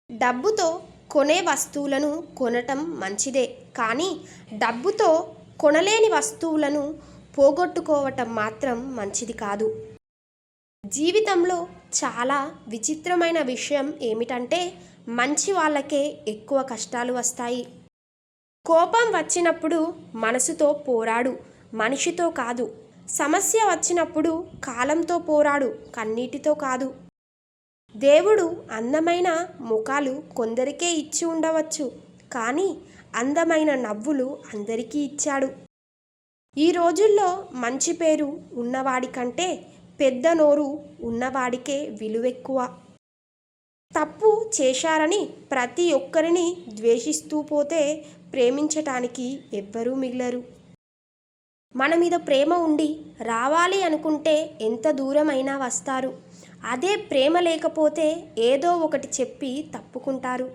డబ్బుతో కొనే వస్తువులను కొనటం మంచిదే, కానీ డబ్బుతో కొనలేని వస్తువులను పోగొట్టుకోవటం మాత్రం మంచిది కాదు. జీవితంలో చాలా విచిత్రమైన విషయం ఏమిటంటే, మంచి వాళ్ళకే ఎక్కువ కష్టాలు వస్తాయి. కోపం వచ్చినప్పుడు మనసుతో పోరాడు, మనిషితో కాదు. సమస్య వచ్చినప్పుడు కాలంతో పోరాడు, కన్నీటితో కాదు. దేవుడు అందమైన ముఖాలు కొందరికే ఇచ్చి ఉండవచ్చు, కానీ అందమైన నవ్వులు అందరికీ ఇచ్చాడు. ఈ రోజుల్లో మంచి పేరు ఉన్నవాడి కంటే పెద్ద నోరు ఉన్నవాడికే విలువెక్కువ. తప్పు చేశారని ప్రతి ఒక్కరిని ద్వేషిస్తూ పోతే ప్రేమించటానికి ఎవ్వరూ మిగలరు. మన మీద ప్రేమ ఉండి రావాలి అనుకుంటే ఎంత దూరమైనా వస్తారు. అదే ప్రేమ లేకపోతే ఏదో ఒకటి చెప్పి తప్పుకుంటారు.